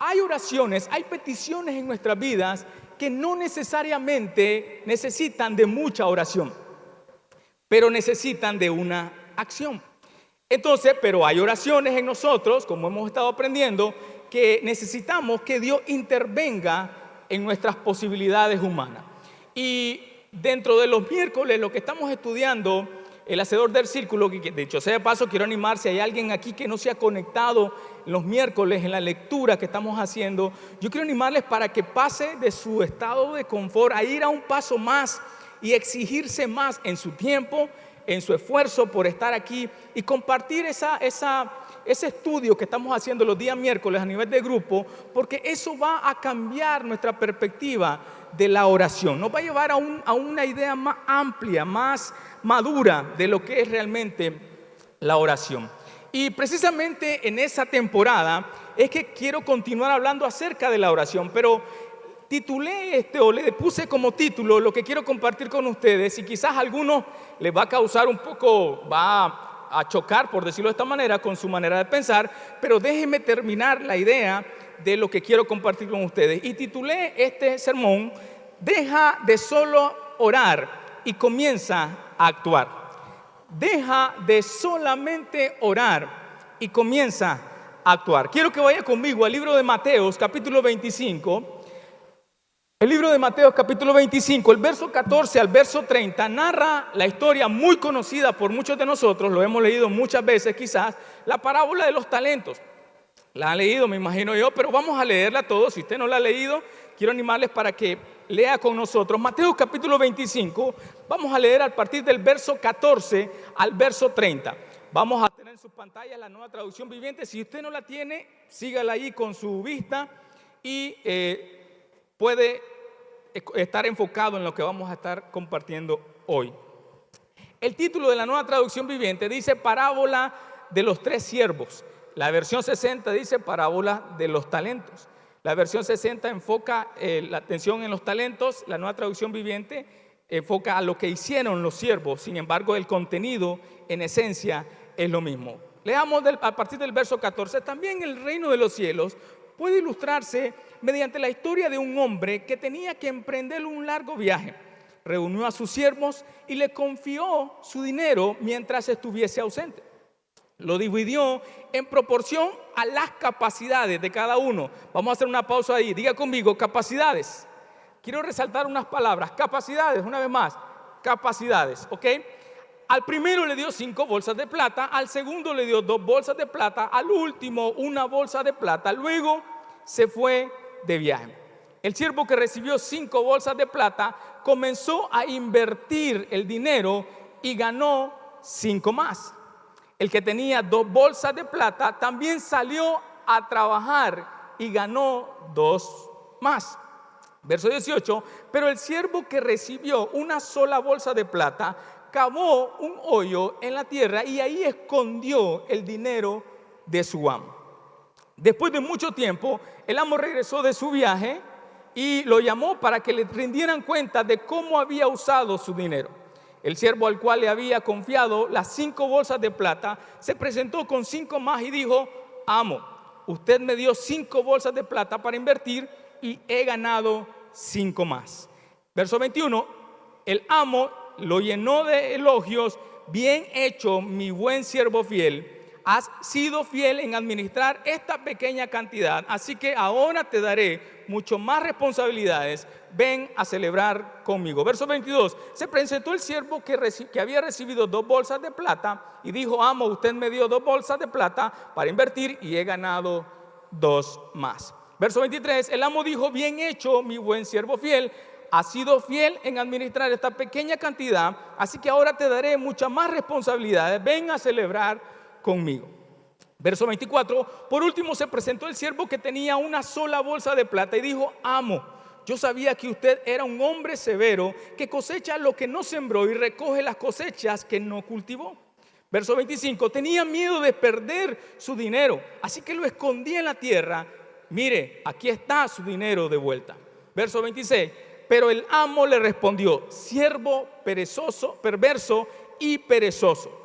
hay oraciones, hay peticiones en nuestras vidas que no necesariamente necesitan de mucha oración, pero necesitan de una acción. Entonces, pero hay oraciones en nosotros, como hemos estado aprendiendo, que necesitamos que Dios intervenga en nuestras posibilidades humanas. Y dentro de los miércoles, lo que estamos estudiando, el hacedor del círculo, que de hecho sea de paso, quiero animar, si hay alguien aquí que no se ha conectado los miércoles en la lectura que estamos haciendo, yo quiero animarles para que pase de su estado de confort a ir a un paso más y exigirse más en su tiempo, en su esfuerzo por estar aquí y compartir ese estudio que estamos haciendo los días miércoles a nivel de grupo, porque eso va a cambiar nuestra perspectiva de la oración. Nos va a llevar a una idea más amplia, más madura de lo que es realmente la oración. Y precisamente en esa temporada es que quiero continuar hablando acerca de la oración, pero titulé o le puse como título lo que quiero compartir con ustedes, y quizás a algunos les va a causar un poco, va a chocar, por decirlo de esta manera, con su manera de pensar, pero déjenme terminar la idea de lo que quiero compartir con ustedes. Y titulé este sermón: deja de solo orar y comienza a actuar. Deja de solamente orar y comienza a actuar. Quiero que vaya conmigo al libro de Mateo, capítulo 25. El libro de Mateo, capítulo 25, el verso 14 al verso 30, narra la historia muy conocida por muchos de nosotros, lo hemos leído muchas veces quizás, la parábola de los talentos. La han leído, me imagino yo, pero vamos a leerla todos. Si usted no la ha leído, quiero animarles para que lea con nosotros. Mateo capítulo 25, vamos a leer a partir del verso 14 al verso 30. Vamos a tener en sus pantallas la Nueva Traducción Viviente. Si usted no la tiene, sígala ahí con su vista y puede estar enfocado en lo que vamos a estar compartiendo hoy. El título de la Nueva Traducción Viviente dice parábola de los tres siervos. La versión 60 dice parábola de los talentos. La versión 60 enfoca la atención en los talentos. La Nueva Traducción Viviente enfoca a lo que hicieron los siervos. Sin embargo, el contenido en esencia es lo mismo. Leamos a partir del verso 14. También el reino de los cielos puede ilustrarse mediante la historia de un hombre que tenía que emprender un largo viaje. Reunió a sus siervos y le confió su dinero mientras estuviese ausente. Lo dividió en proporción a las capacidades de cada uno. Vamos a hacer una pausa ahí. Diga conmigo, capacidades. Quiero resaltar unas palabras. Capacidades, una vez más. Capacidades, ¿ok? Al primero le dio 5 bolsas de plata, al segundo le dio 2 bolsas de plata, al último 1 bolsa de plata. Luego se fue de viaje. El siervo que recibió 5 bolsas de plata comenzó a invertir el dinero y ganó 5 más. El que tenía 2 bolsas de plata también salió a trabajar y ganó 2 más. Verso 18, pero el siervo que recibió una sola bolsa de plata cavó un hoyo en la tierra y ahí escondió el dinero de su amo. Después de mucho tiempo, el amo regresó de su viaje y lo llamó para que le rindieran cuenta de cómo había usado su dinero. El siervo al cual le había confiado las 5 bolsas de plata se presentó con 5 más y dijo: amo, usted me dio 5 bolsas de plata para invertir y he ganado 5 más. Verso 21, el amo lo llenó de elogios. Bien hecho, mi buen siervo fiel. Has sido fiel en administrar esta pequeña cantidad, así que ahora te daré mucho más responsabilidades. Ven a celebrar conmigo. Verso 22. Se presentó el siervo que había recibido 2 bolsas de plata y dijo: amo, usted me dio 2 bolsas de plata para invertir y he ganado 2 más. Verso 23. El amo dijo: bien hecho, mi buen siervo fiel. Has sido fiel en administrar esta pequeña cantidad, así que ahora te daré muchas más responsabilidades. Ven a celebrar conmigo. Verso 24. Por último se presentó el siervo que tenía una sola bolsa de plata y dijo: amo, yo sabía que usted era un hombre severo, que cosecha lo que no sembró y recoge las cosechas que no cultivó. Verso 25. Tenía miedo de perder su dinero, así que lo escondí en la tierra. Mire, aquí está su dinero de vuelta. Verso 26. Pero el amo le respondió: siervo perezoso, perverso y perezoso.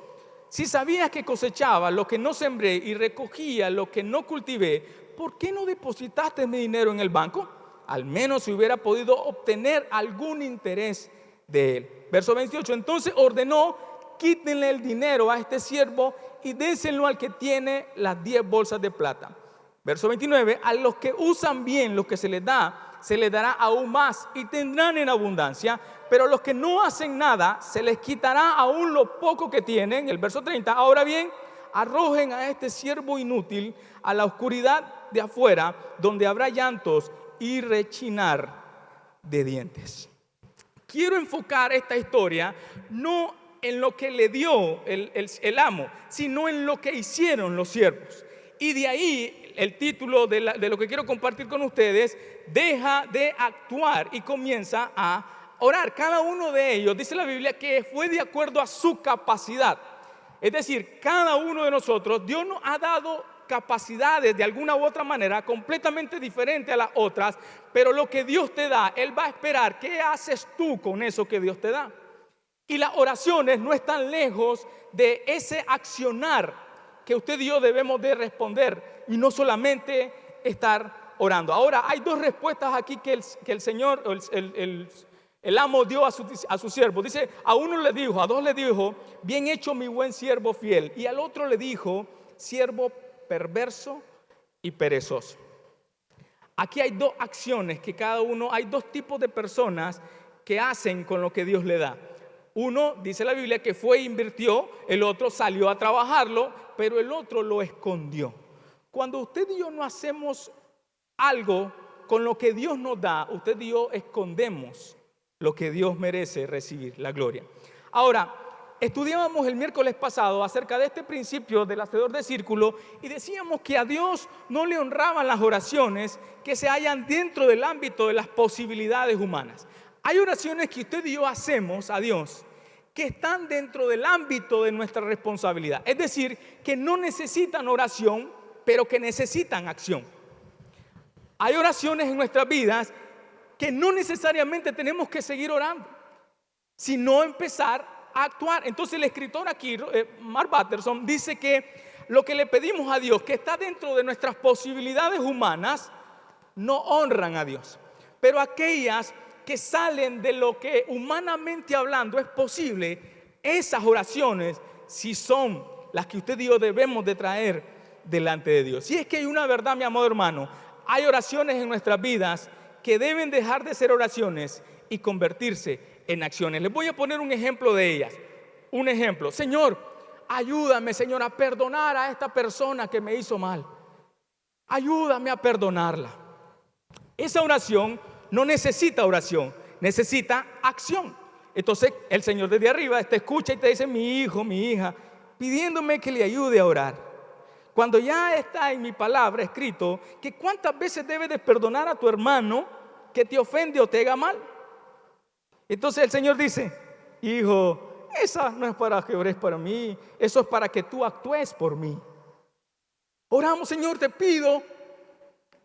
Si sabías que cosechaba lo que no sembré y recogía lo que no cultivé, ¿por qué no depositaste mi dinero en el banco? Al menos si hubiera podido obtener algún interés de él. Verso 28, entonces ordenó, quítenle el dinero a este siervo y déselo al que tiene las 10 bolsas de plata. Verso 29, a los que usan bien lo que se les da, se les dará aún más y tendrán en abundancia, pero a los que no hacen nada, se les quitará aún lo poco que tienen. El verso 30, ahora bien, arrojen a este siervo inútil a la oscuridad de afuera, donde habrá llantos y rechinar de dientes. Quiero enfocar esta historia no en lo que le dio el amo, sino en lo que hicieron los siervos. Y de ahí el título de lo que quiero compartir con ustedes: deja de actuar y comienza a orar. Cada uno de ellos, dice la Biblia, que fue de acuerdo a su capacidad. Es decir, cada uno de nosotros, Dios nos ha dado capacidades de alguna u otra manera completamente diferentes a las otras, pero lo que Dios te da, Él va a esperar qué haces tú con eso que Dios te da. Y las oraciones no están lejos de ese accionar que usted y yo debemos de responder, y no solamente estar orando. Ahora, hay dos respuestas aquí que el Señor, el amo dio a su siervo. Dice, a uno le dijo, a dos le dijo, bien hecho mi buen siervo fiel. Y al otro le dijo, siervo perverso y perezoso. Aquí hay dos acciones que cada uno, hay dos tipos de personas que hacen con lo que Dios le da. Uno, dice la Biblia, que fue e invirtió, el otro salió a trabajarlo, pero el otro lo escondió. Cuando usted y yo no hacemos algo con lo que Dios nos da, usted y yo escondemos lo que Dios merece recibir, la gloria. Ahora, estudiábamos el miércoles pasado acerca de este principio del hacedor de círculo y decíamos que a Dios no le honraban las oraciones que se hallan dentro del ámbito de las posibilidades humanas. Hay oraciones que usted y yo hacemos a Dios que están dentro del ámbito de nuestra responsabilidad. Es decir, que no necesitan oración, pero que necesitan acción. Hay oraciones en nuestras vidas que no necesariamente tenemos que seguir orando, sino empezar a actuar. Entonces el escritor aquí, Mark Batterson, dice que lo que le pedimos a Dios, que está dentro de nuestras posibilidades humanas, no honran a Dios. Pero aquellas que salen de lo que humanamente hablando es posible, esas oraciones sí son las que usted y yo debemos de traer delante de Dios. Si es que hay una verdad, mi amado hermano, hay oraciones en nuestras vidas que deben dejar de ser oraciones y convertirse en acciones. Les voy a poner un ejemplo de ellas. Un ejemplo: Señor, ayúdame, Señor, a perdonar a esta persona que me hizo mal. Ayúdame a perdonarla. Esa oración no necesita oración, necesita acción. Entonces el Señor desde arriba te escucha y te dice, mi hijo, mi hija, pidiéndome que le ayude a orar. Cuando ya está en mi palabra escrito que cuántas veces debes de perdonar a tu hermano que te ofende o te haga mal. Entonces el Señor dice, hijo, esa no es para que ores para mí, eso es para que tú actúes por mí. Oramos, Señor, te pido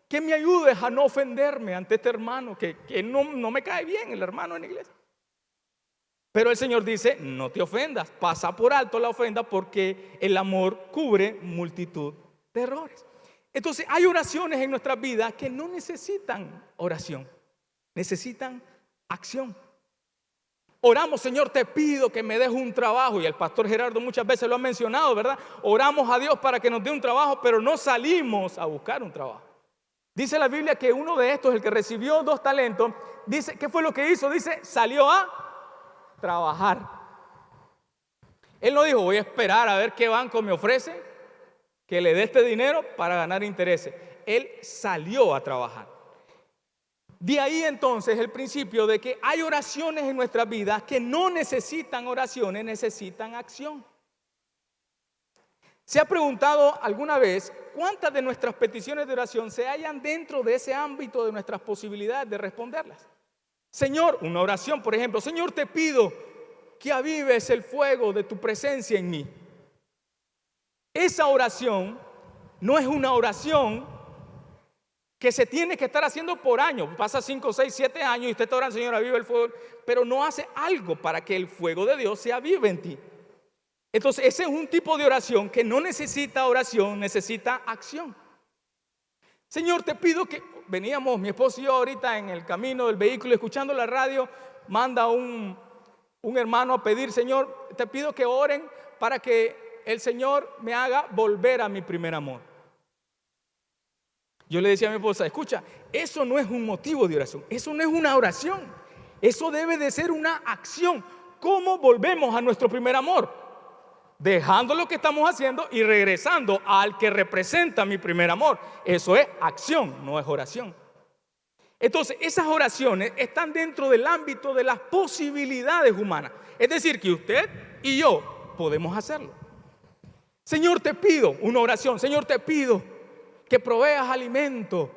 que me ayudes a no ofenderme ante este hermano que no me cae bien, el hermano en la iglesia. Pero el Señor dice, no te ofendas, pasa por alto la ofenda, porque el amor cubre multitud de errores. Entonces hay oraciones en nuestras vidas que no necesitan oración, necesitan acción. Oramos, Señor, te pido que me des un trabajo, y el pastor Gerardo muchas veces lo ha mencionado, ¿verdad? Oramos a Dios para que nos dé un trabajo, pero no salimos a buscar un trabajo. Dice la Biblia que uno de estos, el que recibió 2 talentos, dice, ¿qué fue lo que hizo? Dice, salió a trabajar. Él no dijo, voy a esperar a ver qué banco me ofrece que le dé este dinero para ganar intereses. Él salió a trabajar. De ahí entonces el principio de que hay oraciones en nuestras vidas que no necesitan oraciones, necesitan acción. ¿Se ha preguntado alguna vez cuántas de nuestras peticiones de oración se hallan dentro de ese ámbito de nuestras posibilidades de responderlas? Señor, una oración, por ejemplo, Señor, te pido que avives el fuego de tu presencia en mí. Esa oración no es una oración que se tiene que estar haciendo por años. Pasa 5, 6, 7 años y usted está orando, Señor, aviva el fuego, pero no hace algo para que el fuego de Dios se avive en ti. Entonces ese es un tipo de oración que no necesita oración, necesita acción. Señor, te pido que, veníamos mi esposo y yo ahorita en el camino del vehículo escuchando la radio, manda un hermano a pedir, Señor, te pido que oren para que el Señor me haga volver a mi primer amor. Yo le decía a mi esposa, escucha, eso no es un motivo de oración, eso no es una oración, eso debe de ser una acción. ¿Cómo volvemos a nuestro primer amor? Dejando lo que estamos haciendo y regresando al que representa mi primer amor. Eso es acción, no es oración. Entonces, esas oraciones están dentro del ámbito de las posibilidades humanas. Es decir, que usted y yo podemos hacerlo. Señor, te pido una oración. Señor, te pido que proveas alimento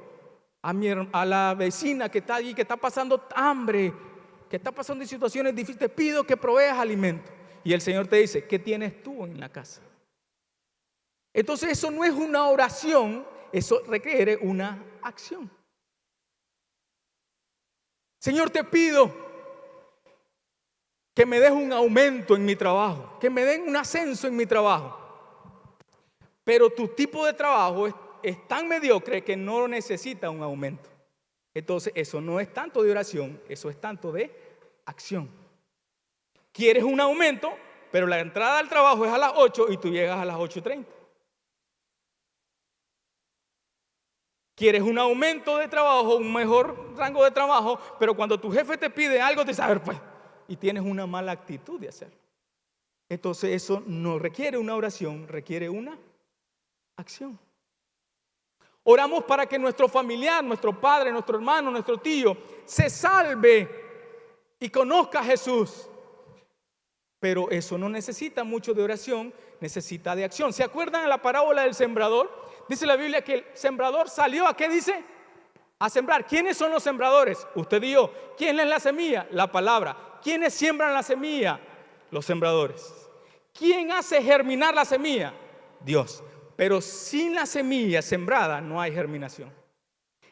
a la vecina que está allí, que está pasando hambre, que está pasando en situaciones difíciles. Te pido que proveas alimento. Y el Señor te dice, ¿qué tienes tú en la casa? Entonces eso no es una oración, eso requiere una acción. Señor, te pido que me des un aumento en mi trabajo, que me den un ascenso en mi trabajo. Pero tu tipo de trabajo es tan mediocre que no necesita un aumento. Entonces eso no es tanto de oración, eso es tanto de acción. Quieres un aumento, pero la entrada al trabajo es a las 8 y tú llegas a las 8:30. Quieres un aumento de trabajo, un mejor rango de trabajo, pero cuando tu jefe te pide algo, te dice, a ver pues, y tienes una mala actitud de hacerlo. Entonces eso no requiere una oración, requiere una acción. Oramos para que nuestro familiar, nuestro padre, nuestro hermano, nuestro tío se salve y conozca a Jesús. Pero eso no necesita mucho de oración, necesita de acción. ¿Se acuerdan de la parábola del sembrador? Dice la Biblia que el sembrador salió, ¿a qué dice? A sembrar. ¿Quiénes son los sembradores? Usted y yo. ¿Quién es la semilla? La palabra. ¿Quiénes siembran la semilla? Los sembradores. ¿Quién hace germinar la semilla? Dios. Pero sin la semilla sembrada no hay germinación.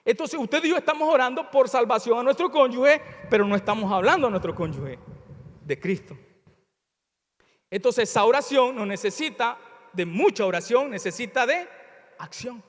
Entonces usted y yo estamos orando por salvación a nuestro cónyuge, pero no estamos hablando a nuestro cónyuge de Cristo. Entonces esa oración no necesita de mucha oración, necesita de acción.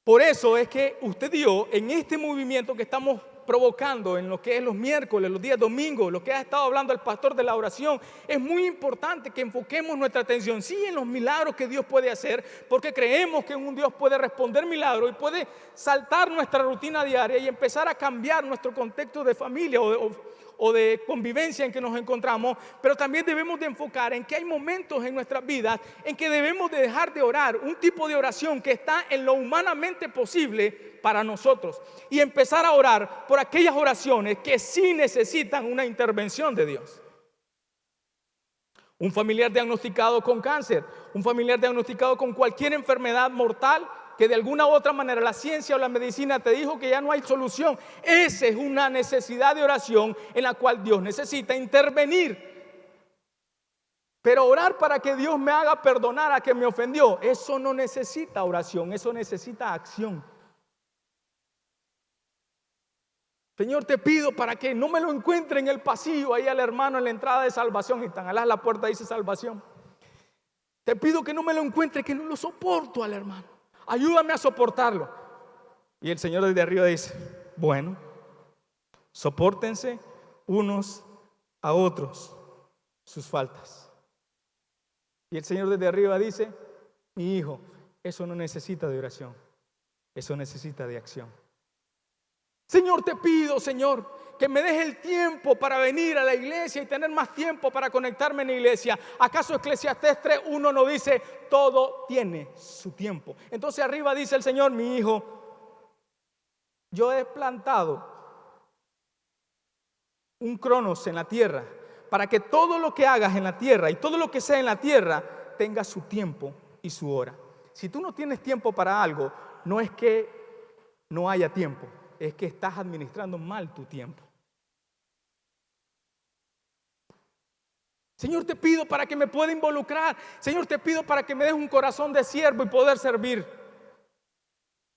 Por eso es que usted y yo, en este movimiento que estamos provocando en lo que es los miércoles, los días domingos, lo que ha estado hablando el pastor de la oración, es muy importante que enfoquemos nuestra atención, sí, en los milagros que Dios puede hacer, porque creemos que un Dios puede responder milagros y puede saltar nuestra rutina diaria y empezar a cambiar nuestro contexto de familia o de convivencia en que nos encontramos, pero también debemos de enfocar en que hay momentos en nuestras vidas en que debemos de dejar de orar, un tipo de oración que está en lo humanamente posible para nosotros, y empezar a orar por aquellas oraciones que sí necesitan una intervención de Dios. Un familiar diagnosticado con cáncer, un familiar diagnosticado con cualquier enfermedad mortal que de alguna u otra manera la ciencia o la medicina te dijo que ya no hay solución. Esa es una necesidad de oración en la cual Dios necesita intervenir. Pero orar para que Dios me haga perdonar a quien me ofendió, eso no necesita oración, eso necesita acción. Señor, te pido para que no me lo encuentre en el pasillo ahí al hermano en la entrada de salvación, y tan alá la puerta dice salvación. Te pido que no me lo encuentre, que no lo soporto al hermano. Ayúdame a soportarlo. Y el Señor desde arriba dice, bueno, sopórtense unos a otros sus faltas. Y el Señor desde arriba dice, mi hijo, eso no necesita de oración, eso necesita de acción. Señor, te pido, Señor, que me deje el tiempo para venir a la iglesia y tener más tiempo para conectarme en la iglesia. ¿Acaso Eclesiastés 3:1 no dice, todo tiene su tiempo? Entonces arriba dice el Señor, mi hijo, yo he plantado un cronos en la tierra para que todo lo que hagas en la tierra y todo lo que sea en la tierra tenga su tiempo y su hora. Si tú no tienes tiempo para algo, no es que no haya tiempo, es que estás administrando mal tu tiempo. Señor, te pido para que me pueda involucrar. Señor, te pido para que me des un corazón de siervo y poder servir.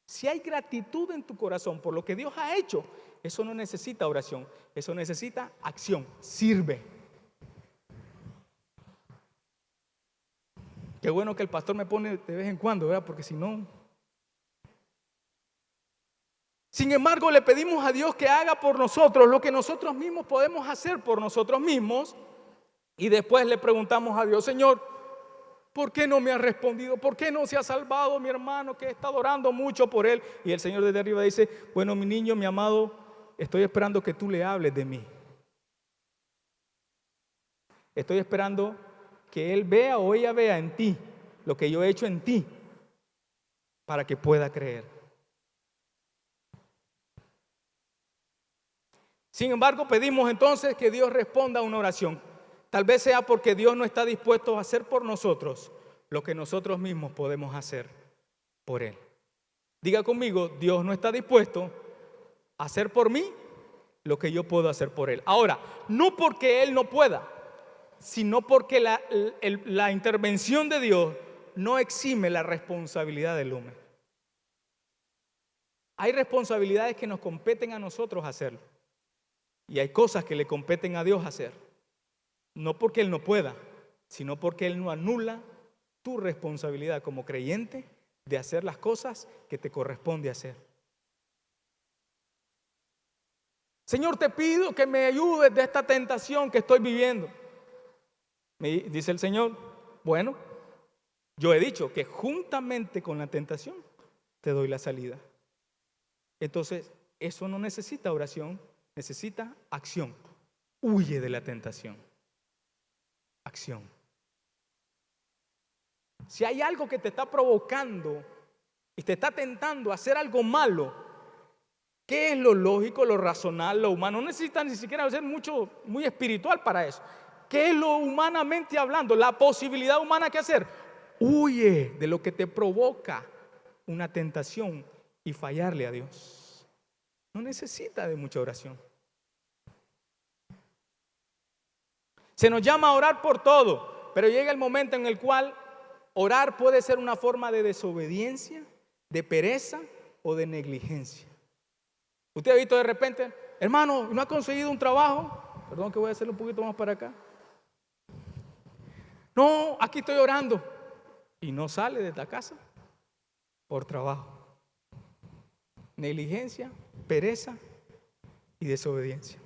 Si hay gratitud en tu corazón por lo que Dios ha hecho, eso no necesita oración, eso necesita acción. Sirve. Qué bueno que el pastor me pone de vez en cuando, ¿verdad? Porque si no, Sin embargo, le pedimos a Dios que haga por nosotros lo que nosotros mismos podemos hacer por nosotros mismos. Y después le preguntamos a Dios: Señor, ¿por qué no me ha respondido? ¿Por qué no se ha salvado mi hermano que he estado orando mucho por él? Y el Señor desde arriba dice: bueno, mi niño, mi amado, estoy esperando que tú le hables de mí. Estoy esperando que él vea o ella vea en ti lo que yo he hecho en ti para que pueda creer. Sin embargo, pedimos entonces que Dios responda a una oración. Tal vez sea porque Dios no está dispuesto a hacer por nosotros lo que nosotros mismos podemos hacer por Él. Diga conmigo: Dios no está dispuesto a hacer por mí lo que yo puedo hacer por Él. Ahora, no porque Él no pueda, sino porque la intervención de Dios no exime la responsabilidad del hombre. Hay responsabilidades que nos competen a nosotros hacerlo, y hay cosas que le competen a Dios hacer. No porque Él no pueda, sino porque Él no anula tu responsabilidad como creyente de hacer las cosas que te corresponde hacer. Señor, te pido que me ayudes de esta tentación que estoy viviendo. Me dice el Señor: bueno, yo he dicho que juntamente con la tentación te doy la salida. Entonces, eso no necesita oración, necesita acción. Huye de la tentación. Acción. Si hay algo que te está provocando y te está tentando a hacer algo malo, ¿qué es lo lógico, lo racional, lo humano? No necesitas ni siquiera ser muy espiritual para eso. ¿Qué es lo humanamente hablando? La posibilidad humana que hacer. Huye de lo que te provoca una tentación y fallarle a Dios. No necesita de mucha oración. Se nos llama a orar por todo, pero llega el momento en el cual orar puede ser una forma de desobediencia, de pereza o de negligencia. Usted ha visto de repente: hermano, ¿no ha conseguido un trabajo? Perdón que voy a hacerlo un poquito más para acá. No, aquí estoy orando. Y no sale de la casa por trabajo. Negligencia, pereza y desobediencia.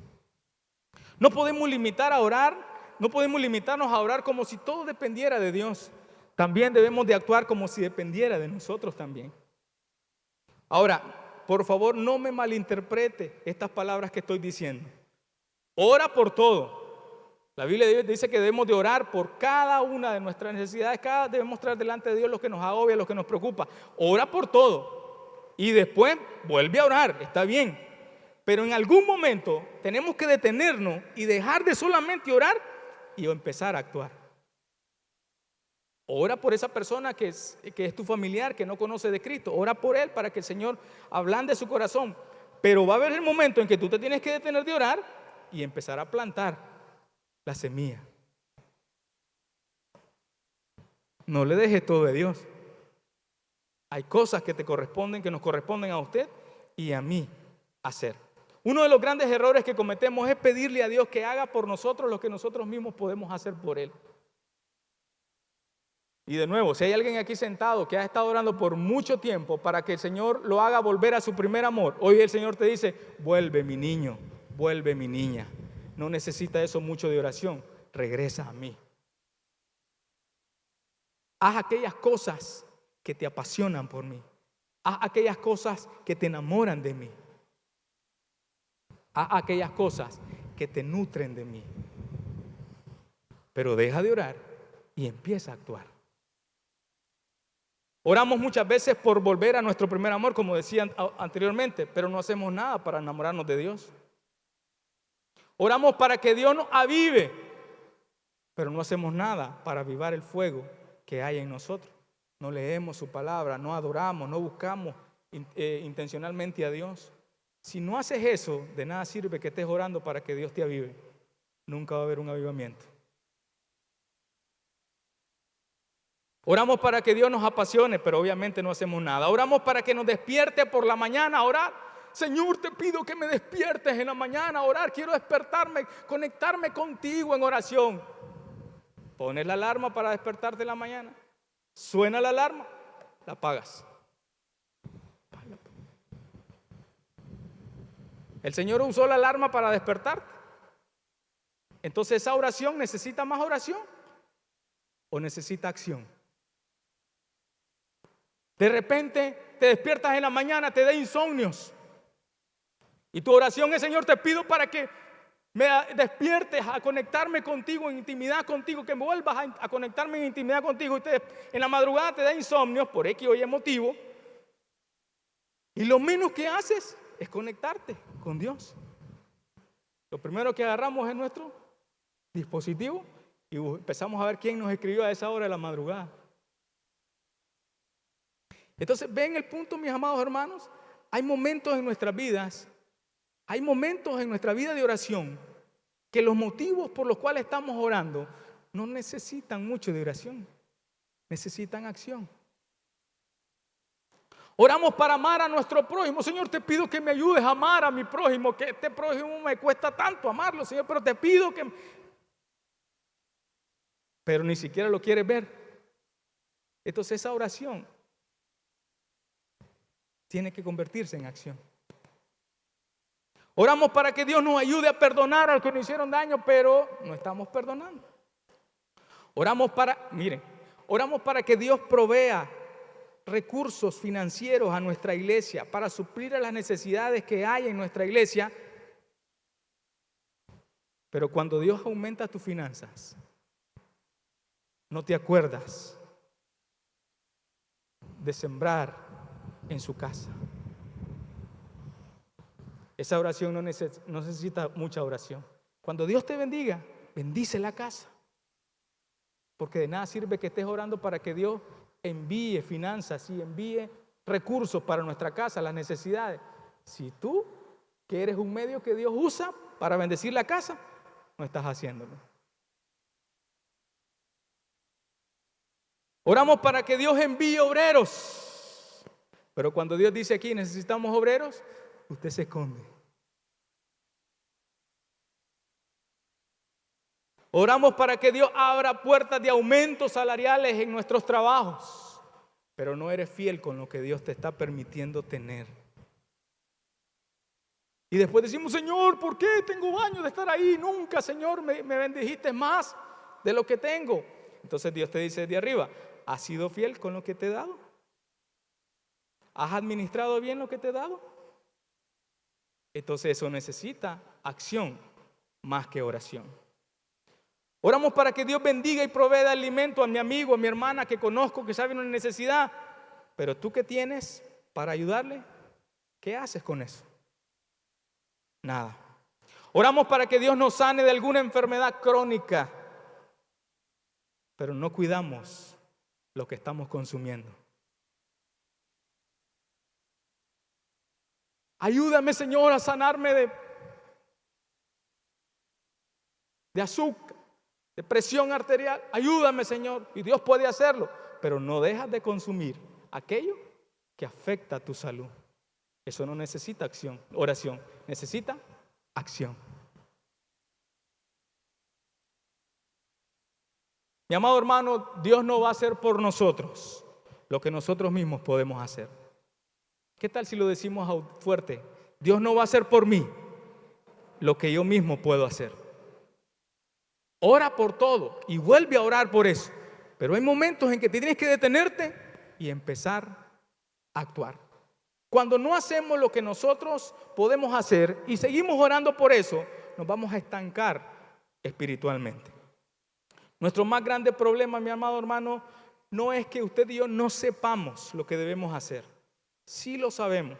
No podemos limitar a orar, no podemos limitarnos a orar como si todo dependiera de Dios. También debemos de actuar como si dependiera de nosotros también. Ahora, por favor, no me malinterprete estas palabras que estoy diciendo. Ora por todo. La Biblia dice que debemos de orar por cada una de nuestras necesidades. Debemos traer delante de Dios lo que nos agobia, lo que nos preocupa. Ora por todo. Y después vuelve a orar. Está bien. Pero en algún momento tenemos que detenernos y dejar de solamente orar y empezar a actuar. Ora por esa persona que es tu familiar, que no conoce de Cristo. Ora por él para que el Señor ablande su corazón. Pero va a haber el momento en que tú te tienes que detener de orar y empezar a plantar la semilla. No le dejes todo de Dios. Hay cosas que te corresponden, que nos corresponden a usted y a mí hacer. Uno de los grandes errores que cometemos es pedirle a Dios que haga por nosotros lo que nosotros mismos podemos hacer por Él. Y de nuevo, si hay alguien aquí sentado que ha estado orando por mucho tiempo para que el Señor lo haga volver a su primer amor, hoy el Señor te dice: vuelve mi niño, vuelve mi niña. No necesita eso mucho de oración, regresa a mí. Haz aquellas cosas que te apasionan por mí. Haz aquellas cosas que te enamoran de mí. Haz aquellas cosas que te nutren de mí. Pero deja de orar y empieza a actuar. Oramos muchas veces por volver a nuestro primer amor, como decía anteriormente, pero no hacemos nada para enamorarnos de Dios. Oramos para que Dios nos avive, pero no hacemos nada para avivar el fuego que hay en nosotros. No leemos su palabra, no adoramos, no buscamos intencionalmente a Dios. Si no haces eso, de nada sirve que estés orando para que Dios te avive. Nunca va a haber un avivamiento. Oramos para que Dios nos apasione, pero obviamente no hacemos nada. Oramos para que nos despierte por la mañana a orar. Señor, te pido que me despiertes en la mañana a orar. Quiero despertarme, conectarme contigo en oración. Pones la alarma para despertarte en la mañana. Suena la alarma, la apagas. El Señor usó la alarma para despertarte. Entonces, ¿esa oración necesita más oración o necesita acción? De repente te despiertas en la mañana, te da insomnios. Y tu oración es: Señor, te pido para que me despiertes a conectarme contigo, en intimidad contigo, que me vuelvas a conectarme en intimidad contigo. Y en la madrugada te da insomnios por X o Y motivo. Y lo menos que haces es conectarte con Dios. Lo primero que agarramos es nuestro dispositivo y empezamos a ver quién nos escribió a esa hora de la madrugada. Entonces, ven el punto, mis amados hermanos. Hay momentos en nuestras vidas, hay momentos en nuestra vida de oración que los motivos por los cuales estamos orando no necesitan mucho de oración, necesitan acción. Oramos para amar a nuestro prójimo. Señor, te pido que me ayudes a amar a mi prójimo, que este prójimo me cuesta tanto amarlo, Señor, pero te pido que... Pero ni siquiera lo quieres ver. Entonces esa oración tiene que convertirse en acción. Oramos para que Dios nos ayude a perdonar a los que nos hicieron daño, pero no estamos perdonando. Oramos para que Dios provea recursos financieros a nuestra iglesia para suplir a las necesidades que hay en nuestra iglesia. Pero cuando Dios aumenta tus finanzas, no te acuerdas de sembrar en su casa. Esa oración no necesita mucha oración. Cuando Dios te bendiga, bendice la casa. Porque de nada sirve que estés orando para que Dios envíe finanzas y envíe recursos para nuestra casa, las necesidades. Si tú, que eres un medio que Dios usa para bendecir la casa, no estás haciéndolo. Oramos para que Dios envíe obreros. Pero cuando Dios dice aquí necesitamos obreros, usted se esconde. Oramos para que Dios abra puertas de aumentos salariales en nuestros trabajos, pero no eres fiel con lo que Dios te está permitiendo tener. Y después decimos: Señor, ¿por qué tengo años de estar ahí? Nunca, Señor, me bendijiste más de lo que tengo. Entonces Dios te dice de arriba: ¿has sido fiel con lo que te he dado? ¿Has administrado bien lo que te he dado? Entonces eso necesita acción más que oración. Oramos para que Dios bendiga y provea alimento a mi amigo, a mi hermana que conozco, que sabe una necesidad. Pero tú, ¿qué tienes para ayudarle? ¿Qué haces con eso? Nada. Oramos para que Dios nos sane de alguna enfermedad crónica, pero no cuidamos lo que estamos consumiendo. Ayúdame, Señor, a sanarme de azúcar, de presión arterial. Ayúdame, Señor. Y Dios puede hacerlo, pero no dejas de consumir aquello que afecta a tu salud. Eso no necesita oración, necesita acción. Mi amado hermano, Dios no va a hacer por nosotros lo que nosotros mismos podemos hacer. ¿Qué tal si lo decimos fuerte? Dios no va a hacer por mí lo que yo mismo puedo hacer. Ora por todo y vuelve a orar por eso. Pero hay momentos en que tienes que detenerte y empezar a actuar. Cuando no hacemos lo que nosotros podemos hacer y seguimos orando por eso, nos vamos a estancar espiritualmente. Nuestro más grande problema, mi amado hermano, no es que usted y yo no sepamos lo que debemos hacer. Sí lo sabemos.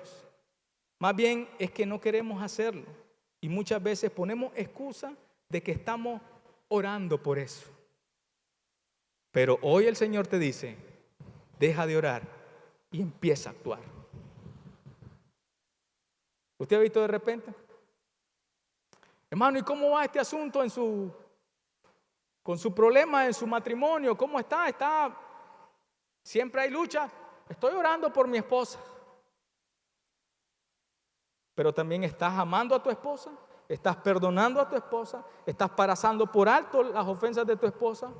Más bien es que no queremos hacerlo. Y muchas veces ponemos excusa de que estamos orando por eso. Pero hoy el Señor te dice: deja de orar y empieza a actuar. ¿Usted ha visto de repente? Hermano, ¿y cómo va este asunto con su problema en su matrimonio? ¿Cómo está? Siempre hay lucha. Estoy orando por mi esposa. Pero también estás amando a tu esposa, estás perdonando a tu esposa, estás pasando por alto las ofensas de tu esposa,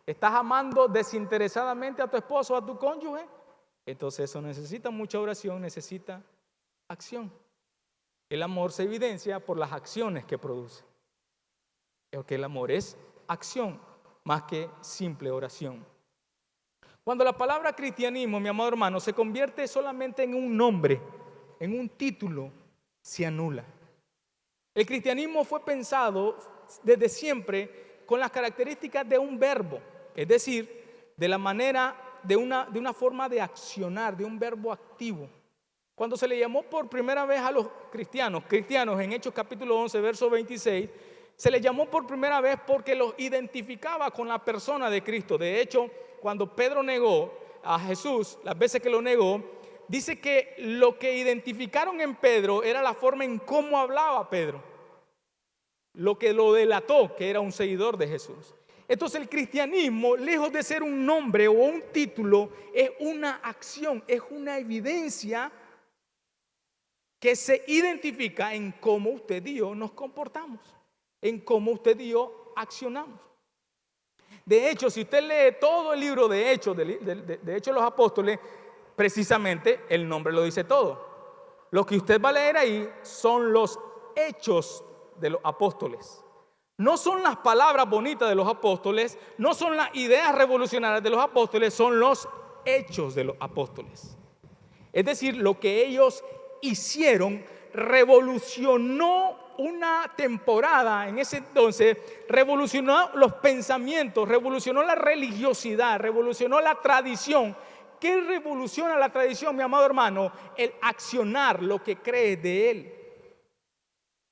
estás amando desinteresadamente a tu esposo o a tu cónyuge. Entonces eso necesita mucha oración, necesita acción. El amor se evidencia por las acciones que produce. Porque el amor es acción más que simple oración. Cuando la palabra cristianismo, mi amado hermano, se convierte solamente en un nombre, en un título, se anula. El cristianismo fue pensado desde siempre con las características de un verbo, es decir, de la manera, de una forma de accionar, de un verbo activo. Cuando se le llamó por primera vez a los cristianos en Hechos capítulo 11, verso 26, se les llamó por primera vez porque los identificaba con la persona de Cristo. De hecho, cuando Pedro negó a Jesús, las veces que lo negó, dice que lo que identificaron en Pedro era la forma en cómo hablaba Pedro, lo que lo delató que era un seguidor de Jesús. Entonces el cristianismo, lejos de ser un nombre o un título, es una acción, es una evidencia que se identifica en cómo usted y yo nos comportamos, en cómo usted y yo accionamos. De hecho, si usted lee todo el libro de Hechos, de Hechos de los Apóstoles, precisamente el nombre lo dice todo. Lo que usted va a leer ahí son los hechos de los apóstoles. No son las palabras bonitas de los apóstoles, no son las ideas revolucionarias de los apóstoles, son los hechos de los apóstoles. Es decir, lo que ellos hicieron revolucionó una temporada en ese entonces, revolucionó los pensamientos, revolucionó la religiosidad, revolucionó la tradición. ¿Qué revoluciona la tradición, mi amado hermano? El accionar lo que cree de él.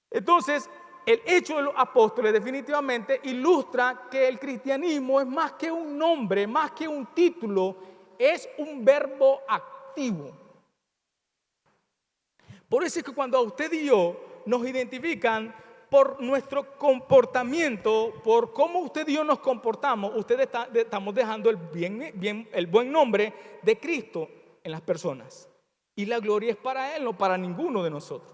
Entonces, el hecho de los apóstoles definitivamente ilustra que el cristianismo es más que un nombre, más que un título, es un verbo activo. Por eso es que cuando a usted y yo nos identifican por nuestro comportamiento, por cómo usted y yo nos comportamos, estamos dejando el buen nombre de Cristo en las personas. Y la gloria es para Él, no para ninguno de nosotros.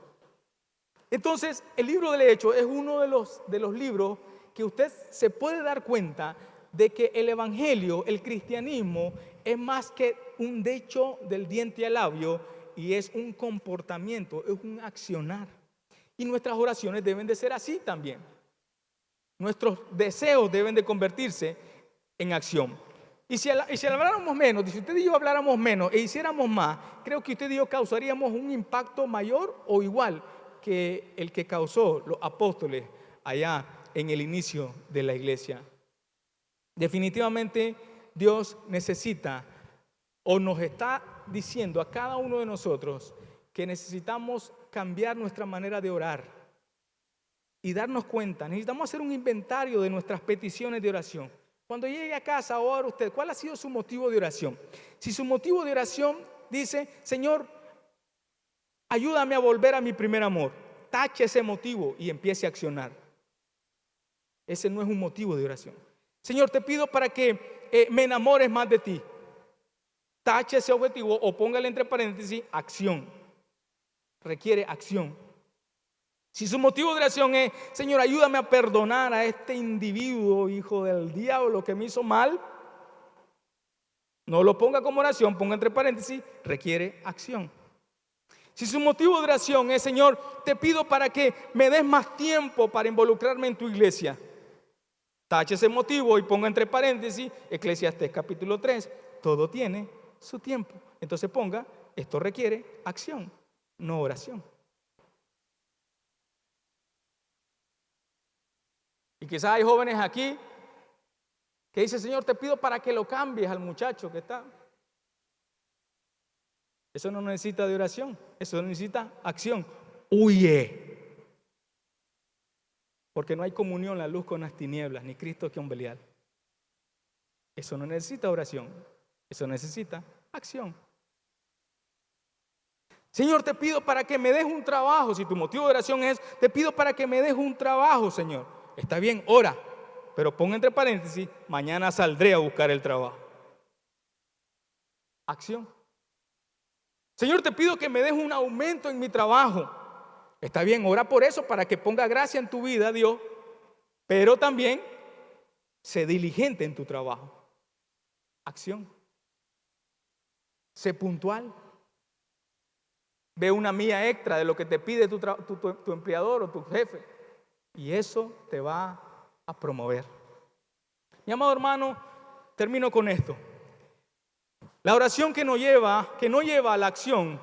Entonces, el libro del Hecho es uno de los libros que usted se puede dar cuenta de que el evangelio, el cristianismo, es más que un dicho del diente al labio y es un comportamiento, es un accionar. Y nuestras oraciones deben de ser así también. Nuestros deseos deben de convertirse en acción. Y si habláramos menos, si usted y yo habláramos menos e hiciéramos más, creo que usted y yo causaríamos un impacto mayor o igual que el que causó los apóstoles allá en el inicio de la iglesia. Definitivamente Dios necesita o nos está diciendo a cada uno de nosotros que necesitamos cambiar nuestra manera de orar y darnos cuenta. Necesitamos hacer un inventario de nuestras peticiones de oración. Cuando llegue a casa, ora usted, ¿cuál ha sido su motivo de oración? Si su motivo de oración dice, Señor, ayúdame a volver a mi primer amor, tache ese motivo y empiece a accionar. Ese no es un motivo de oración. Señor, te pido para que me enamores más de ti. Tache ese objetivo o póngale entre paréntesis acción. Requiere acción. Si su motivo de oración es, Señor, ayúdame a perdonar a este individuo, hijo del diablo, que me hizo mal, no lo ponga como oración, ponga entre paréntesis, requiere acción. Si su motivo de oración es, Señor, te pido para que me des más tiempo para involucrarme en tu iglesia, tache ese motivo y ponga entre paréntesis, Eclesiastés capítulo 3, todo tiene su tiempo. Entonces ponga, esto requiere acción, no oración. Y quizás hay jóvenes aquí que dicen, Señor, te pido para que lo cambies al muchacho que está. Eso no necesita de oración, eso necesita acción. Huye. Porque no hay comunión la luz con las tinieblas, ni Cristo con Belial. Eso no necesita oración, eso necesita acción. Señor, te pido para que me des un trabajo. Si tu motivo de oración es, te pido para que me des un trabajo, Señor. Está bien, ora, pero pon entre paréntesis, mañana saldré a buscar el trabajo. Acción. Señor, te pido que me des un aumento en mi trabajo. Está bien, ora por eso para que ponga gracia en tu vida, Dios, pero también sé diligente en tu trabajo. Acción. Sé puntual. Ve una milla extra de lo que te pide tu empleador o tu jefe. Y eso te va a promover. Mi amado hermano, termino con esto. La oración que no lleva a la acción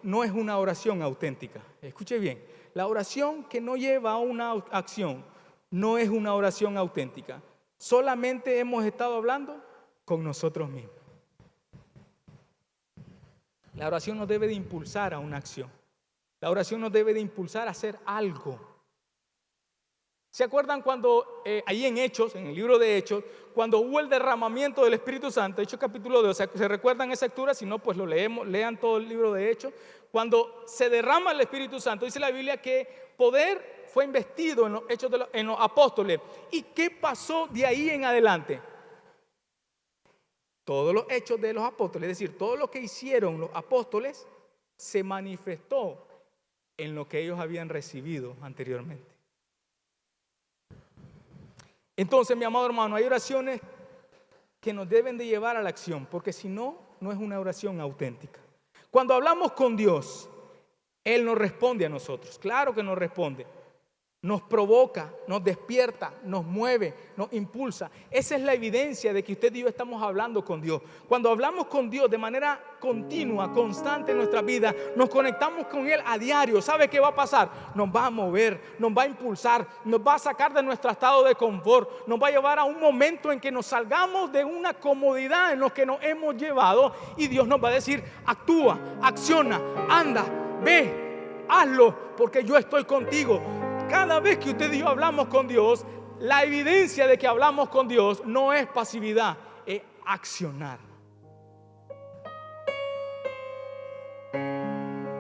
no es una oración auténtica. Escuche bien, la oración que no lleva a una acción no es una oración auténtica. Solamente hemos estado hablando con nosotros mismos. La oración nos debe de impulsar a una acción. La oración nos debe de impulsar a hacer algo. ¿Se acuerdan cuando ahí en Hechos, en el libro de Hechos, cuando hubo el derramamiento del Espíritu Santo? Hechos capítulo 2, ¿se recuerdan esa lectura? Si no, pues lo leemos, lean todo el libro de Hechos. Cuando se derrama el Espíritu Santo, dice la Biblia que poder fue investido en los hechos en los apóstoles. ¿Y qué pasó de ahí en adelante? Todos los hechos de los apóstoles, es decir, todo lo que hicieron los apóstoles se manifestó en lo que ellos habían recibido anteriormente. Entonces, mi amado hermano, hay oraciones que nos deben de llevar a la acción, porque si no, no es una oración auténtica. Cuando hablamos con Dios, Él nos responde a nosotros. Claro que nos responde. Nos provoca, nos despierta, nos mueve, nos impulsa. Esa es la evidencia de que usted y yo estamos hablando con Dios. Cuando hablamos con Dios de manera continua, constante en nuestra vida, nos conectamos con Él a diario. ¿Sabe qué va a pasar? Nos va a mover, nos va a impulsar, nos va a sacar de nuestro estado de confort, nos va a llevar a un momento en que nos salgamos de una comodidad en la que nos hemos llevado, y Dios nos va a decir: actúa, acciona, anda, ve, hazlo, porque yo estoy contigo. Cada vez que usted y yo hablamos con Dios, la evidencia de que hablamos con Dios no es pasividad, es accionar.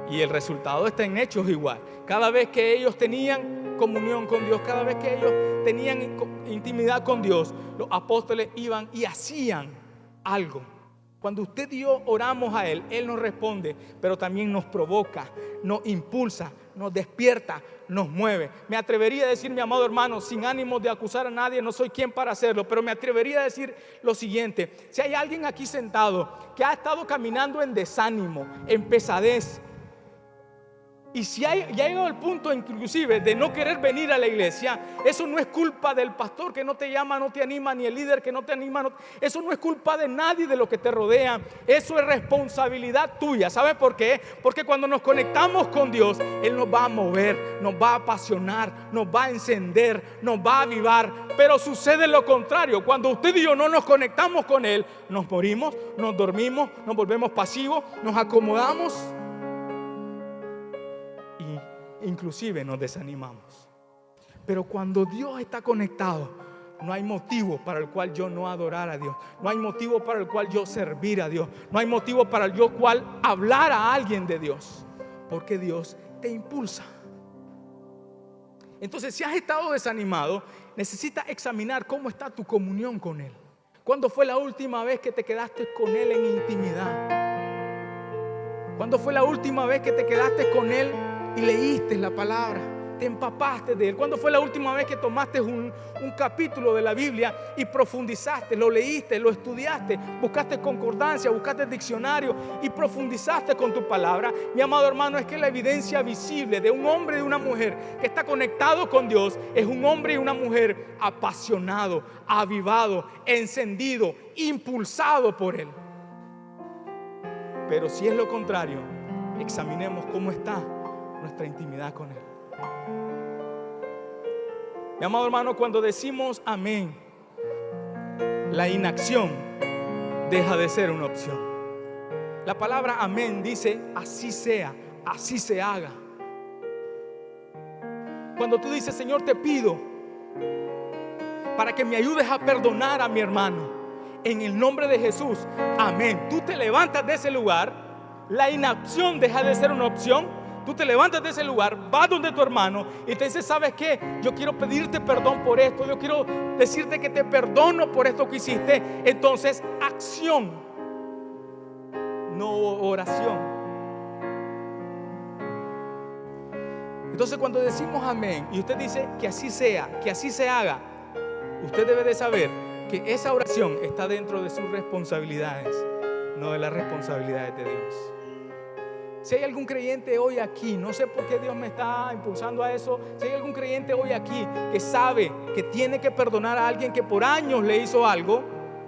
Y el resultado está en Hechos igual. Cada vez que ellos tenían comunión con Dios, cada vez que ellos tenían intimidad con Dios, los apóstoles iban y hacían algo. Cuando usted y yo oramos a Él, Él nos responde, pero también nos provoca, nos impulsa, nos despierta, nos mueve. Me atrevería a decir, mi amado hermano, sin ánimo de acusar a nadie, no soy quien para hacerlo, pero me atrevería a decir lo siguiente: si hay alguien aquí sentado que ha estado caminando en desánimo, en pesadez, y si ya ha llegado al punto inclusive de no querer venir a la iglesia, eso no es culpa del pastor que no te llama, no te anima, ni el líder que no te anima, eso no es culpa de nadie de lo que te rodea. Eso es responsabilidad tuya. ¿Sabes por qué? Porque cuando nos conectamos con Dios, Él nos va a mover, nos va a apasionar, nos va a encender, nos va a avivar. Pero sucede lo contrario: cuando usted y yo no nos conectamos con Él, nos morimos, nos dormimos, nos volvemos pasivos, nos acomodamos, inclusive nos desanimamos. Pero cuando Dios está conectado, no hay motivo para el cual yo no adorar a Dios, no hay motivo para el cual yo servir a Dios, no hay motivo para el cual hablar a alguien de Dios, porque Dios te impulsa. Entonces, si has estado desanimado, necesitas examinar cómo está tu comunión con Él. ¿Cuándo fue la última vez que te quedaste con Él en intimidad? ¿Cuándo fue la última vez que te quedaste con Él y leíste la palabra, te empapaste de Él? ¿Cuándo fue la última vez que tomaste un capítulo de la Biblia y profundizaste, lo leíste, lo estudiaste, buscaste concordancia, buscaste diccionario y profundizaste con tu palabra? Mi amado hermano, es que la evidencia visible de un hombre y de una mujer que está conectado con Dios es un hombre y una mujer apasionado, avivado, encendido, impulsado por Él. Pero si es lo contrario, examinemos cómo está nuestra intimidad con Él. Mi amado hermano, cuando decimos amén, la inacción deja de ser una opción. La palabra amén dice: así sea, así se haga. Cuando tú dices: Señor, te pido para que me ayudes a perdonar a mi hermano, en el nombre de Jesús, amén. Tú te levantas de ese lugar, la inacción deja de ser una opción. Tú te levantas de ese lugar, vas donde tu hermano y te dice: ¿sabes qué? Yo quiero pedirte perdón por esto, yo quiero decirte que te perdono por esto que hiciste. Entonces, acción, no oración. Entonces, cuando decimos amén y usted dice que así sea, que así se haga, usted debe de saber que esa oración está dentro de sus responsabilidades, no de las responsabilidades de Dios. Si hay algún creyente hoy aquí, no sé por qué Dios me está impulsando a eso. Si hay algún creyente hoy aquí que sabe que tiene que perdonar a alguien que por años le hizo algo,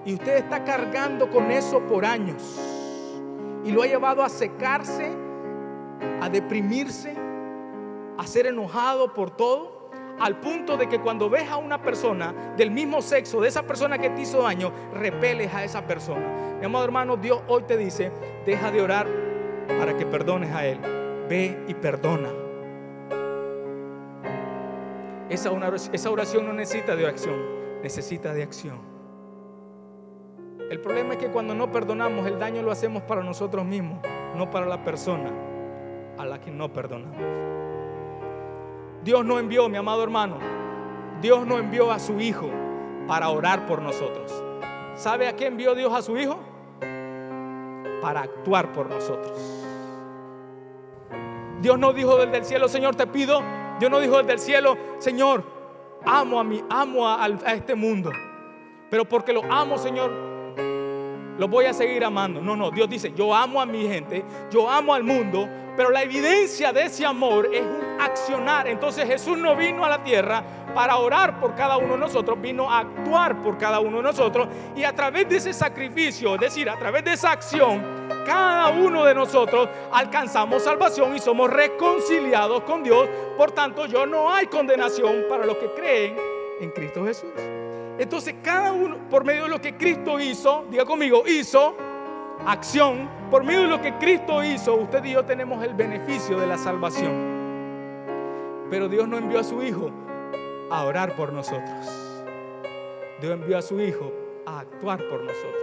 y usted está cargando con eso por años y lo ha llevado a secarse, a deprimirse, a ser enojado por todo, al punto de que cuando ves a una persona del mismo sexo, de esa persona que te hizo daño, repeles a esa persona. Mi amado hermano, Dios hoy te dice: deja de orar para que perdones a él, ve y perdona. Esa oración no necesita de acción, necesita de acción. El problema es que cuando no perdonamos, el daño lo hacemos para nosotros mismos, no para la persona a la que no perdonamos. Dios no envió, mi amado hermano, Dios no envió a su Hijo para orar por nosotros. ¿Sabe a qué envió Dios a su Hijo? Para actuar por nosotros. Dios no dijo desde el cielo: Señor, te pido. Dios no dijo desde el cielo: Señor, amo a este mundo, pero porque lo amo, Señor, lo voy a seguir amando. No, Dios dice: yo amo a mi gente, yo amo al mundo, pero la evidencia de ese amor es un accionar. Entonces Jesús no vino a la tierra para orar por cada uno de nosotros, vino a actuar por cada uno de nosotros, y a través de ese sacrificio, es decir, a través de esa acción, cada uno de nosotros alcanzamos salvación y somos reconciliados con Dios. Por tanto, ya no hay condenación para los que creen en Cristo Jesús. Entonces, cada uno, por medio de lo que Cristo hizo, diga conmigo, hizo, acción, por medio de lo que Cristo hizo, usted y yo tenemos el beneficio de la salvación. Pero Dios no envió a su Hijo a orar por nosotros. Dios envió a su Hijo a actuar por nosotros.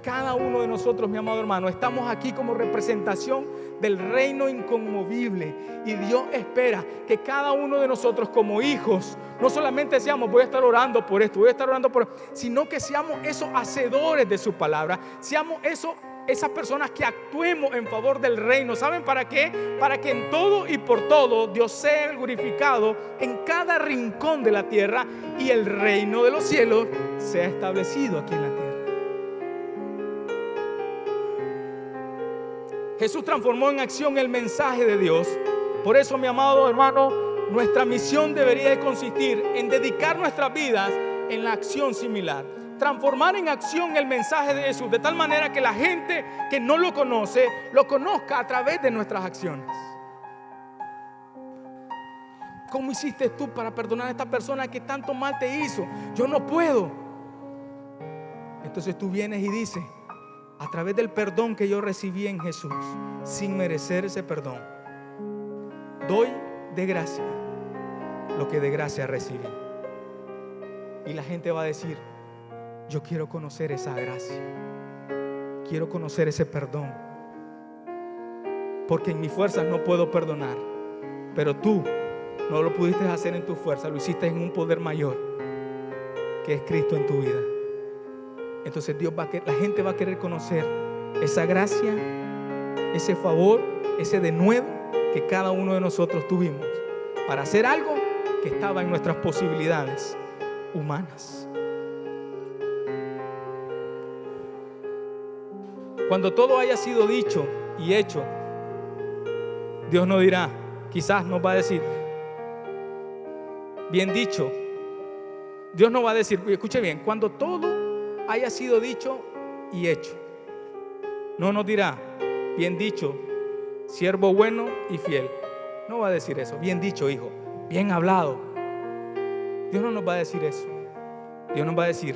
Cada uno de nosotros, mi amado hermano, estamos aquí como representación del reino inconmovible, y Dios espera que cada uno de nosotros como hijos no solamente seamos: voy a estar orando por esto, voy a estar orando por esto, sino que seamos esos hacedores de su palabra, seamos esas personas que actuemos en favor del reino. ¿Saben para qué? Para que en todo y por todo Dios sea glorificado en cada rincón de la tierra y el reino de los cielos sea establecido aquí en la tierra. Jesús transformó en acción el mensaje de Dios. Por eso, mi amado hermano, nuestra misión debería de consistir en dedicar nuestras vidas en la acción similar. Transformar en acción el mensaje de Jesús, de tal manera que la gente que no lo conoce, lo conozca a través de nuestras acciones. ¿Cómo hiciste tú para perdonar a esta persona que tanto mal te hizo? Yo no puedo. Entonces tú vienes y dices: a través del perdón que yo recibí en Jesús, sin merecer ese perdón, doy de gracia lo que de gracia recibí. Y la gente va a decir: yo quiero conocer esa gracia, quiero conocer ese perdón, porque en mis fuerzas no puedo perdonar, pero tú no lo pudiste hacer en tu fuerza, lo hiciste en un poder mayor, que es Cristo en tu vida. Entonces la gente va a querer conocer esa gracia, ese favor, ese denuedo que cada uno de nosotros tuvimos para hacer algo que estaba en nuestras posibilidades humanas. Cuando todo haya sido dicho y hecho, Dios no dirá, quizás nos va a decir: bien dicho. Dios no va a decir, escuche bien, cuando todo haya sido dicho y hecho, no nos dirá: bien dicho, siervo bueno y fiel. No va a decir eso. Bien dicho, hijo, bien hablado. Dios no nos va a decir eso. Dios nos va a decir,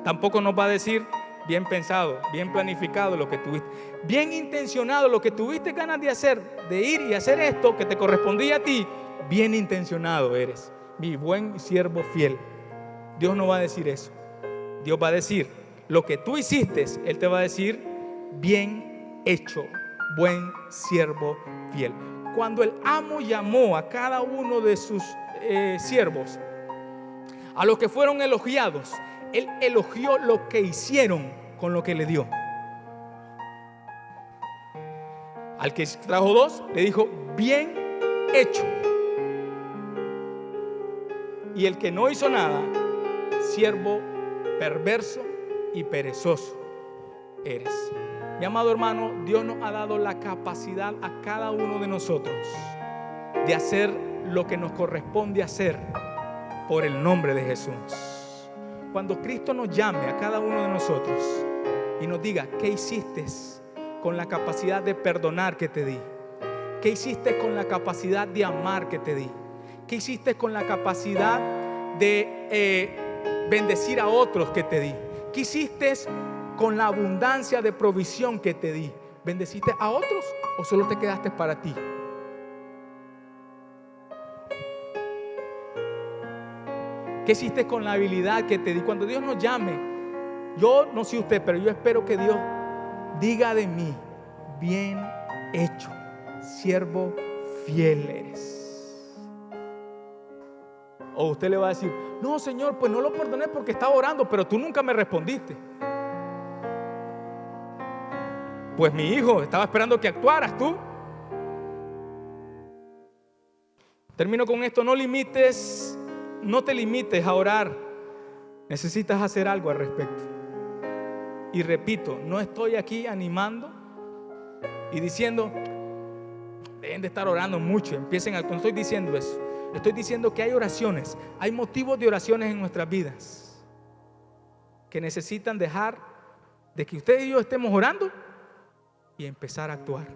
tampoco nos va a decir: bien pensado, bien planificado lo que tuviste, bien intencionado lo que tuviste ganas de hacer, de ir y hacer esto que te correspondía a ti. Bien intencionado eres, mi buen siervo fiel. Dios no va a decir eso. Dios va a decir: lo que tú hiciste, Él te va a decir: bien hecho, buen siervo fiel. Cuando el amo llamó a cada uno de sus siervos, a los que fueron elogiados, Él elogió lo que hicieron con lo que le dio. Al que trajo 2, le dijo: bien hecho. Y el que no hizo nada: siervo perverso y perezoso eres. Mi amado hermano, Dios nos ha dado la capacidad a cada uno de nosotros de hacer lo que nos corresponde hacer por el nombre de Jesús. Cuando Cristo nos llame a cada uno de nosotros y nos diga: ¿qué hiciste con la capacidad de perdonar que te di? ¿Qué hiciste con la capacidad de amar que te di? ¿Qué hiciste con la capacidad de bendecir a otros que te di? ¿Qué hiciste con la abundancia de provisión que te di? ¿Bendeciste a otros o solo te quedaste para ti? ¿Qué hiciste con la habilidad que te di? Cuando Dios nos llame, yo no sé usted, pero yo espero que Dios diga de mí: bien hecho, siervo fiel eres. O usted le va a decir: no, Señor, pues no lo perdoné porque estaba orando, pero tú nunca me respondiste. Pues mi hijo, estaba esperando que actuaras tú. Termino con esto: no te limites a orar. Necesitas hacer algo al respecto. Y repito, no estoy aquí animando y diciendo: deben de estar orando mucho, empiecen a... No estoy diciendo eso. Estoy diciendo que hay oraciones, hay motivos de oraciones en nuestras vidas que necesitan dejar de que usted y yo estemos orando y empezar a actuar.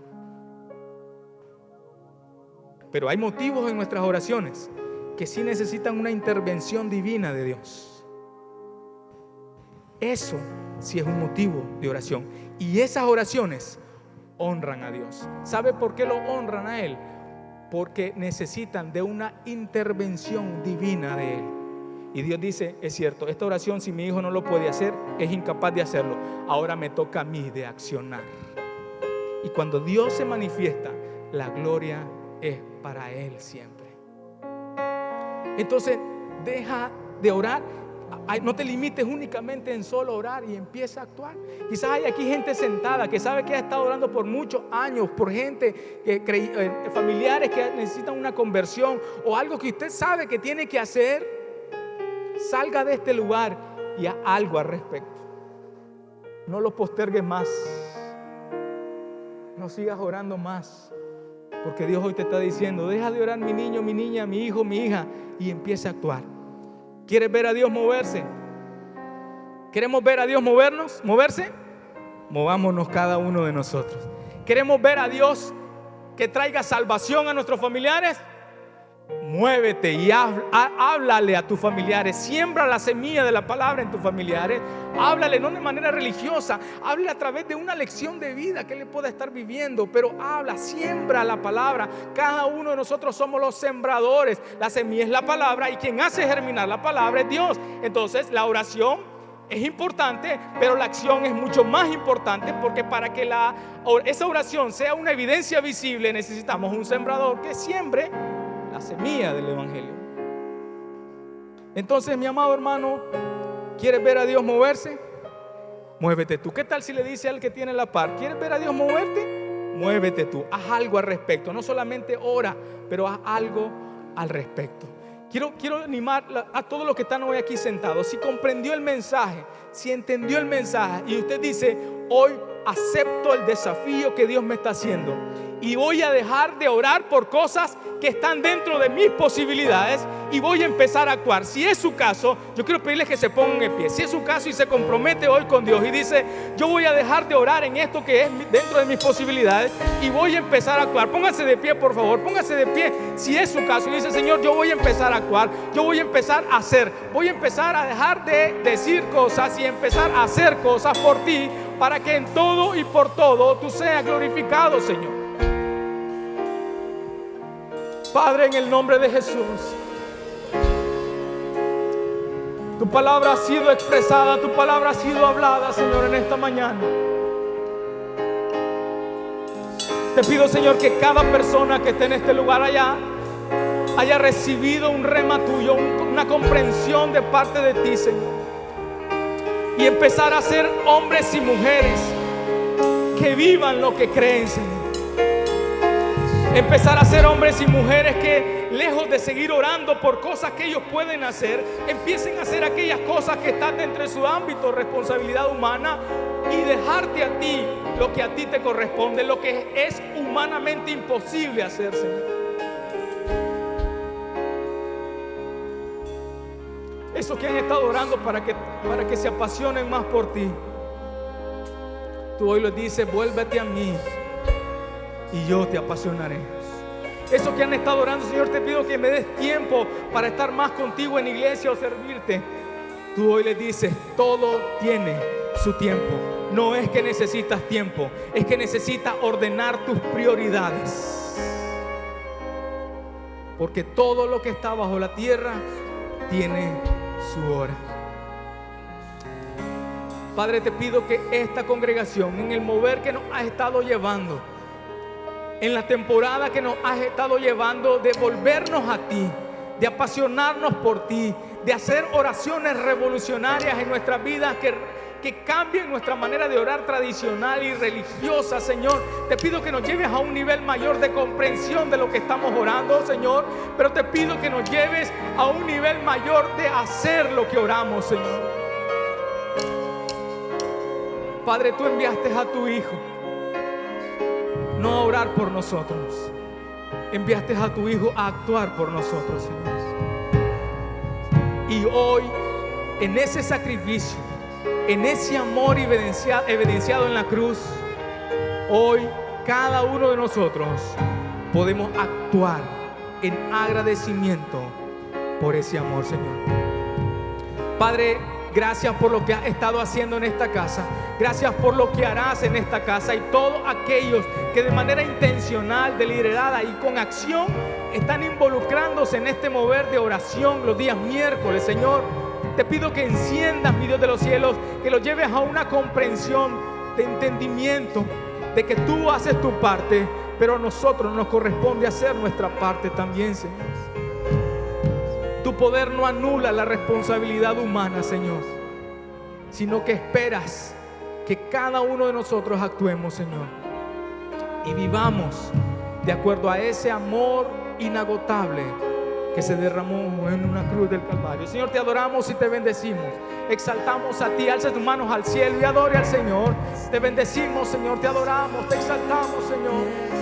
Pero hay motivos en nuestras oraciones que sí necesitan una intervención divina de Dios. Eso sí es un motivo de oración. Y esas oraciones honran a Dios. ¿Sabe por qué lo honran a Él? Porque necesitan de una intervención divina de Él. Y Dios dice: es cierto, esta oración, si mi hijo no lo puede hacer, es incapaz de hacerlo, ahora me toca a mí de accionar. Y cuando Dios se manifiesta, la gloria es para Él siempre. Entonces, deja de orar. No te limites únicamente en solo orar y empieza a actuar. Quizás hay aquí gente sentada que sabe que ha estado orando por muchos años, por gente, familiares que necesitan una conversión o algo que usted sabe que tiene que hacer. Salga de este lugar y haz algo al respecto. No lo postergues más. No sigas orando más, porque Dios hoy te está diciendo: deja de orar, mi niño, mi niña, mi hijo, mi hija, y empieza a actuar. ¿Quieres ver a Dios moverse? ¿Queremos ver a Dios moverse? Movámonos cada uno de nosotros. ¿Queremos ver a Dios que traiga salvación a nuestros familiares? Muévete y háblale a tus familiares. Siembra la semilla de la palabra en tus familiares. Háblale no de manera religiosa, háblale a través de una lección de vida que él pueda estar viviendo, pero habla, siembra la palabra. Cada uno de nosotros somos los sembradores. La semilla es la palabra y quien hace germinar la palabra es Dios. Entonces la oración es importante, pero la acción es mucho más importante, porque para que esa oración sea una evidencia visible, necesitamos un sembrador que siembre la semilla del evangelio. Entonces, mi amado hermano, ¿quieres ver a Dios moverse? Muévete tú. ¿Qué tal si le dice al que tiene la par: ¿quieres ver a Dios moverte? Muévete tú. Haz algo al respecto. No solamente ora, pero haz algo al respecto. Quiero animar a todos los que están hoy aquí sentados. Si comprendió el mensaje, si entendió el mensaje y usted dice: hoy acepto el desafío que Dios me está haciendo y voy a dejar de orar por cosas que están dentro de mis posibilidades y voy a empezar a actuar. Si es su caso, yo quiero pedirles que se pongan en pie. Si es su caso y se compromete hoy con Dios y dice: yo voy a dejar de orar en esto que es dentro de mis posibilidades y voy a empezar a actuar. Póngase de pie, por favor, póngase de pie. Si es su caso y dice: Señor, yo voy a empezar a actuar, yo voy a empezar a hacer, voy a empezar a dejar de decir cosas y empezar a hacer cosas por ti, para que en todo y por todo tú seas glorificado, Señor. Padre, en el nombre de Jesús, tu palabra ha sido expresada, tu palabra ha sido hablada, Señor, en esta mañana. Te pido, Señor, que cada persona que esté en este lugar haya recibido un rema tuyo, una comprensión de parte de ti, Señor, y empezar a ser hombres y mujeres que vivan lo que creen, Señor. Empezar a ser hombres y mujeres que, lejos de seguir orando por cosas que ellos pueden hacer, empiecen a hacer aquellas cosas que están dentro de su ámbito de responsabilidad humana y dejarte a ti lo que a ti te corresponde, lo que es humanamente imposible hacer, Señor. Esos que han estado orando para que se apasionen más por ti, tú hoy les dices: vuélvete a mí y yo te apasionaré. Esos que han estado orando: Señor, te pido que me des tiempo para estar más contigo en iglesia o servirte, tú hoy les dices: todo tiene su tiempo. No es que necesitas tiempo, es que necesitas ordenar tus prioridades, porque todo lo que está bajo la tierra tiene su hora. Padre, te pido que esta congregación, en el mover que nos has estado llevando, en la temporada que nos has estado llevando, de volvernos a ti, de apasionarnos por ti, de hacer oraciones revolucionarias en nuestras vidas que cambien nuestra manera de orar tradicional y religiosa, Señor. Te pido que nos lleves a un nivel mayor de comprensión de lo que estamos orando, Señor, pero te pido que nos lleves a un nivel mayor de hacer lo que oramos, Señor. Padre, tú enviaste a tu Hijo no a orar por nosotros, enviaste a tu Hijo a actuar por nosotros, Señor. Y hoy, en ese sacrificio, en ese amor evidenciado en la cruz, hoy cada uno de nosotros podemos actuar en agradecimiento por ese amor, Señor. Padre, gracias por lo que has estado haciendo en esta casa. Gracias por lo que harás en esta casa. Y todos aquellos que de manera intencional, deliberada y con acción están involucrándose en este mover de oración los días miércoles, Señor, te pido que enciendas, mi Dios de los cielos, que los lleves a una comprensión de entendimiento de que tú haces tu parte, pero a nosotros nos corresponde hacer nuestra parte también, Señor. Tu poder no anula la responsabilidad humana, Señor, sino que esperas que cada uno de nosotros actuemos, Señor, y vivamos de acuerdo a ese amor inagotable que se derramó en una cruz del Calvario. Señor, te adoramos y te bendecimos. Exaltamos a ti. Alza tus manos al cielo y adore al Señor. Te bendecimos, Señor. Te adoramos, te exaltamos, Señor.